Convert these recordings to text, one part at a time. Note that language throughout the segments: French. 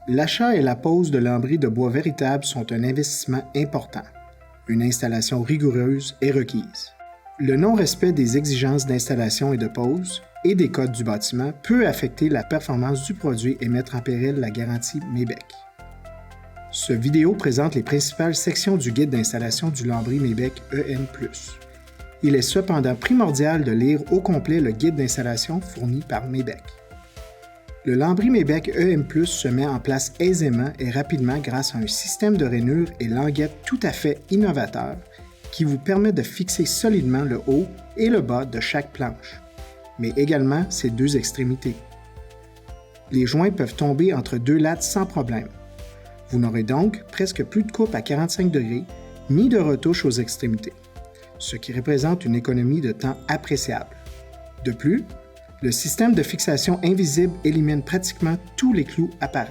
L'achat et la pose de lambris de bois véritable sont un investissement important. Une installation rigoureuse est requise. Le non-respect des exigences d'installation et de pose et des codes du bâtiment peut affecter la performance du produit et mettre en péril la garantie Mebec. Ce vidéo présente les principales sections du guide d'installation du lambris Mebec EN+. Il est cependant primordial de lire au complet le guide d'installation fourni par Mebec. Le lambris Mebec EN+ se met en place aisément et rapidement grâce à un système de rainure et languettes tout à fait innovateur qui vous permet de fixer solidement le haut et le bas de chaque planche, mais également ses deux extrémités. Les joints peuvent tomber entre deux lattes sans problème. Vous n'aurez donc presque plus de coupe à 45 degrés ni de retouche aux extrémités, ce qui représente une économie de temps appréciable. De plus, le système de fixation invisible élimine pratiquement tous les clous apparents.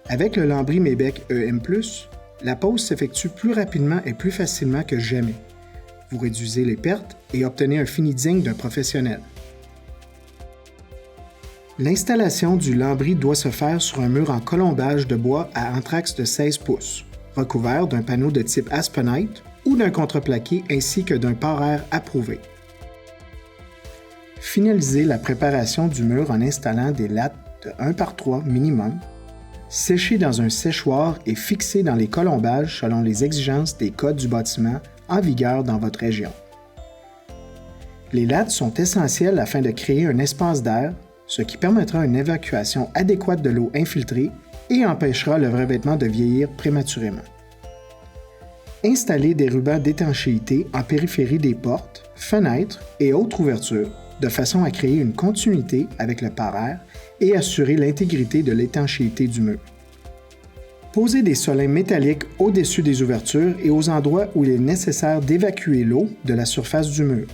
Avec le lambris Mebec EN+, la pose s'effectue plus rapidement et plus facilement que jamais. Vous réduisez les pertes et obtenez un fini digne d'un professionnel. L'installation du lambris doit se faire sur un mur en colombage de bois à anthrax de 16 pouces, recouvert d'un panneau de type Aspenite ou d'un contreplaqué ainsi que d'un pare-air approuvé. Finalisez la préparation du mur en installant des lattes de 1 par 3 minimum, séchées dans un séchoir et fixées dans les colombages selon les exigences des codes du bâtiment en vigueur dans votre région. Les lattes sont essentielles afin de créer un espace d'air, ce qui permettra une évacuation adéquate de l'eau infiltrée et empêchera le revêtement de vieillir prématurément. Installez des rubans d'étanchéité en périphérie des portes, fenêtres et autres ouvertures de façon à créer une continuité avec le pare-air et assurer l'intégrité de l'étanchéité du mur. Posez des solins métalliques au-dessus des ouvertures et aux endroits où il est nécessaire d'évacuer l'eau de la surface du mur.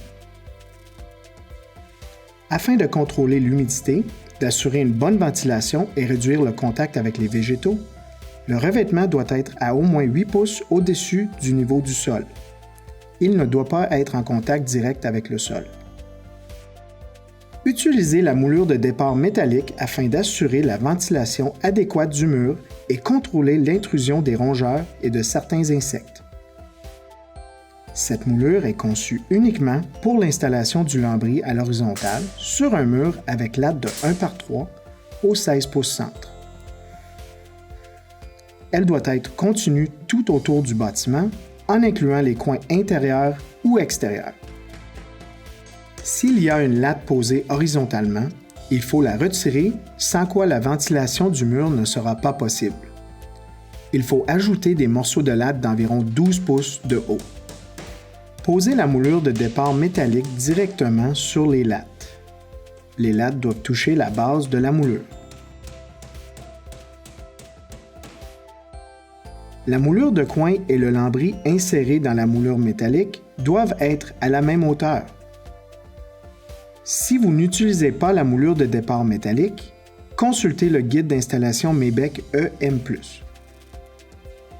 Afin de contrôler l'humidité, d'assurer une bonne ventilation et réduire le contact avec les végétaux, le revêtement doit être à au moins 8 pouces au-dessus du niveau du sol. Il ne doit pas être en contact direct avec le sol. Utilisez la moulure de départ métallique afin d'assurer la ventilation adéquate du mur et contrôler l'intrusion des rongeurs et de certains insectes. Cette moulure est conçue uniquement pour l'installation du lambris à l'horizontale sur un mur avec latte de 1 par 3 au 16 pouces centre. Elle doit être continue tout autour du bâtiment en incluant les coins intérieurs ou extérieurs. S'il y a une latte posée horizontalement, il faut la retirer, sans quoi la ventilation du mur ne sera pas possible. Il faut ajouter des morceaux de latte d'environ 12 pouces de haut. Posez la moulure de départ métallique directement sur les lattes. Les lattes doivent toucher la base de la moulure. La moulure de coin et le lambris inséré dans la moulure métallique doivent être à la même hauteur. Si vous n'utilisez pas la moulure de départ métallique, consultez le guide d'installation Mebec EN+.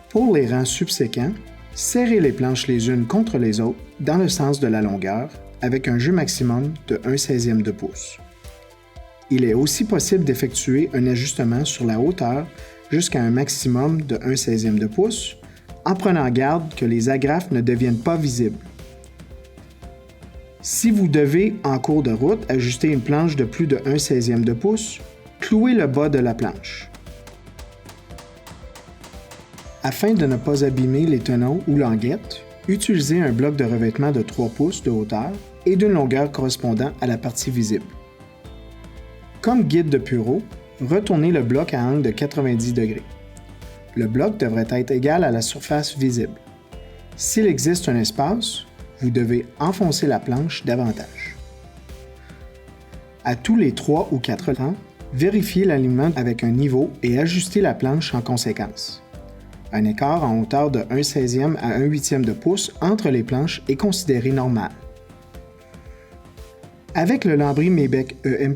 Pour les rangs subséquents, serrez les planches les unes contre les autres dans le sens de la longueur avec un jeu maximum de 1/16e de pouce. Il est aussi possible d'effectuer un ajustement sur la hauteur jusqu'à un maximum de 1/16e de pouce en prenant garde que les agrafes ne deviennent pas visibles. Si vous devez, en cours de route, ajuster une planche de plus de 1/16e de pouce, clouez le bas de la planche. Afin de ne pas abîmer les tenons ou languettes, utilisez un bloc de revêtement de 3 pouces de hauteur et d'une longueur correspondant à la partie visible. Comme guide de bureau, retournez le bloc à angle de 90 degrés. Le bloc devrait être égal à la surface visible. S'il existe un espace, vous devez enfoncer la planche davantage. À tous les 3 ou 4 temps, vérifiez l'alignement avec un niveau et ajustez la planche en conséquence. Un écart en hauteur de 1/16e à 1/8e de pouce entre les planches est considéré normal. Avec le lambris Mebec EN+,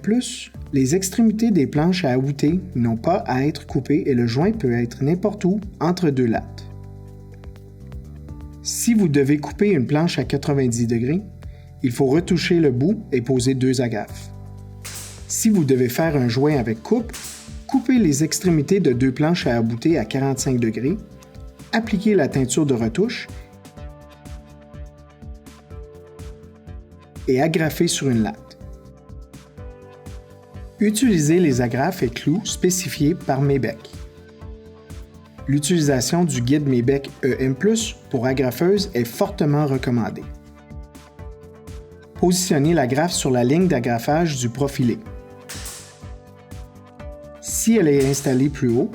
les extrémités des planches à outer n'ont pas à être coupées et le joint peut être n'importe où entre deux lattes. Si vous devez couper une planche à 90 degrés, il faut retoucher le bout et poser 2 agrafes. Si vous devez faire un joint avec coupe, coupez les extrémités de 2 planches à abouter à 45 degrés, appliquez la teinture de retouche et agrafez sur une latte. Utilisez les agrafes et clous spécifiés par Mebec. L'utilisation du guide Mebec EM+, pour agrafeuse est fortement recommandée. Positionnez l'agrafe sur la ligne d'agrafage du profilé. Si elle est installée plus haut,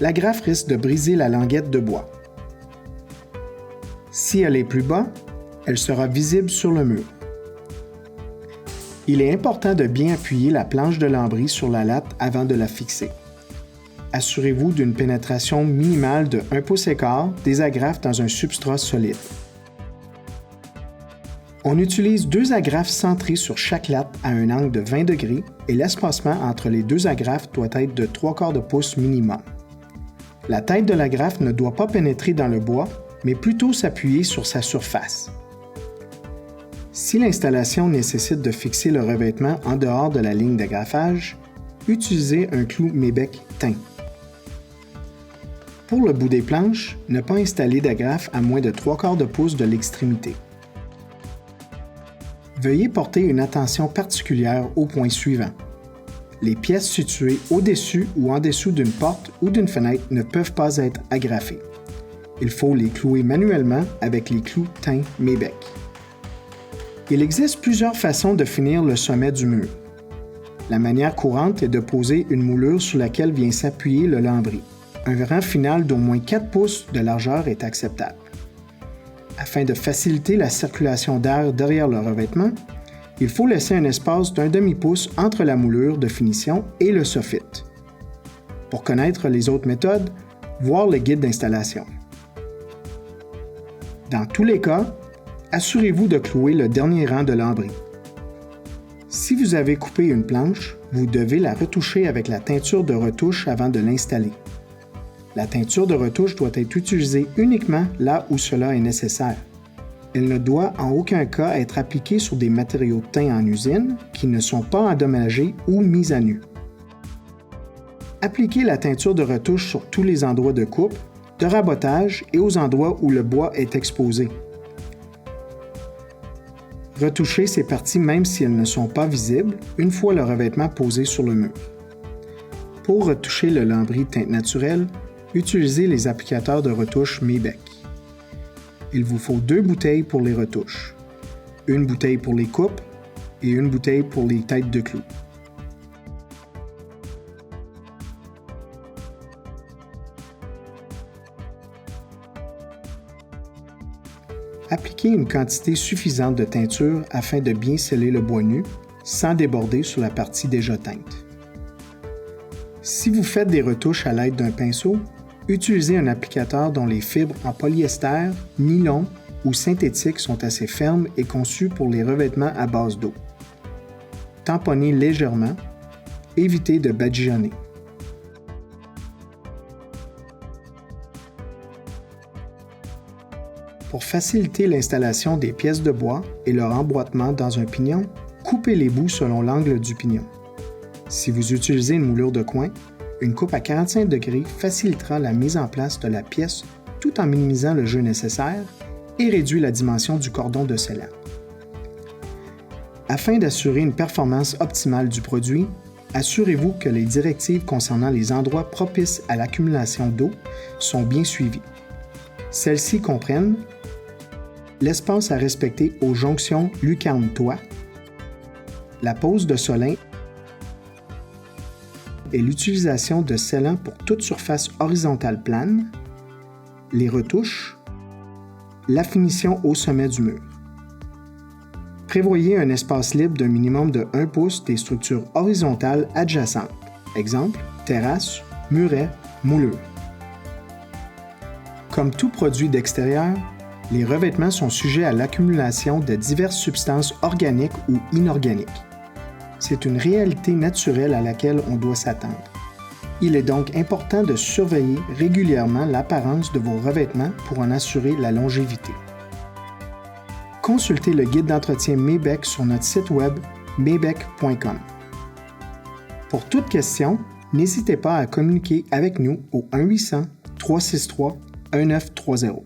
l'agrafe risque de briser la languette de bois. Si elle est plus bas, elle sera visible sur le mur. Il est important de bien appuyer la planche de lambris sur la latte avant de la fixer. Assurez-vous d'une pénétration minimale de 1,25 pouce des agrafes dans un substrat solide. On utilise 2 agrafes centrées sur chaque latte à un angle de 20 degrés et l'espacement entre les 2 agrafes doit être de 3/4 pouce minimum. La tête de l'agrafe ne doit pas pénétrer dans le bois, mais plutôt s'appuyer sur sa surface. Si l'installation nécessite de fixer le revêtement en dehors de la ligne d'agrafage, utilisez un clou Mebec teint. Pour le bout des planches, ne pas installer d'agrafe à moins de 3/4 pouce de l'extrémité. Veuillez porter une attention particulière aux points suivants. Les pièces situées au-dessus ou en dessous d'une porte ou d'une fenêtre ne peuvent pas être agrafées. Il faut les clouer manuellement avec les clous teints Mebec. Il existe plusieurs façons de finir le sommet du mur. La manière courante est de poser une moulure sur laquelle vient s'appuyer le lambris. Un rang final d'au moins 4 pouces de largeur est acceptable. Afin de faciliter la circulation d'air derrière le revêtement, il faut laisser un espace d'1 demi-pouce entre la moulure de finition et le soffit. Pour connaître les autres méthodes, voir le guide d'installation. Dans tous les cas, assurez-vous de clouer le dernier rang de lambris. Si vous avez coupé une planche, vous devez la retoucher avec la teinture de retouche avant de l'installer. La teinture de retouche doit être utilisée uniquement là où cela est nécessaire. Elle ne doit en aucun cas être appliquée sur des matériaux teints en usine qui ne sont pas endommagés ou mis à nu. Appliquez la teinture de retouche sur tous les endroits de coupe, de rabotage et aux endroits où le bois est exposé. Retouchez ces parties même si elles ne sont pas visibles une fois le revêtement posé sur le mur. Pour retoucher le lambris teinte naturelle, utilisez les applicateurs de retouche Mebec. Il vous faut 2 bouteilles pour les retouches, une bouteille pour les coupes et une bouteille pour les têtes de clous. Appliquez une quantité suffisante de teinture afin de bien sceller le bois nu, sans déborder sur la partie déjà teinte. Si vous faites des retouches à l'aide d'un pinceau, utilisez un applicateur dont les fibres en polyester, nylon ou synthétique sont assez fermes et conçues pour les revêtements à base d'eau. Tamponnez légèrement, évitez de badigeonner. Pour faciliter l'installation des pièces de bois et leur emboîtement dans un pignon, coupez les bouts selon l'angle du pignon. Si vous utilisez une moulure de coin, une coupe à 45 degrés facilitera la mise en place de la pièce tout en minimisant le jeu nécessaire et réduit la dimension du cordon de scellant. Afin d'assurer une performance optimale du produit, assurez-vous que les directives concernant les endroits propices à l'accumulation d'eau sont bien suivies. Celles-ci comprennent l'espace à respecter aux jonctions lucarne-toit, la pose de solin et l'utilisation de scellants pour toute surface horizontale plane, les retouches, la finition au sommet du mur. Prévoyez un espace libre d'un minimum de 1 pouce des structures horizontales adjacentes, exemple, terrasse, muret, moulure. Comme tout produit d'extérieur, les revêtements sont sujets à l'accumulation de diverses substances organiques ou inorganiques. C'est une réalité naturelle à laquelle on doit s'attendre. Il est donc important de surveiller régulièrement l'apparence de vos revêtements pour en assurer la longévité. consultez le guide d'entretien MEBEC sur notre site web mebec.com. Pour toute question, n'hésitez pas à communiquer avec nous au 1-800-363-1930.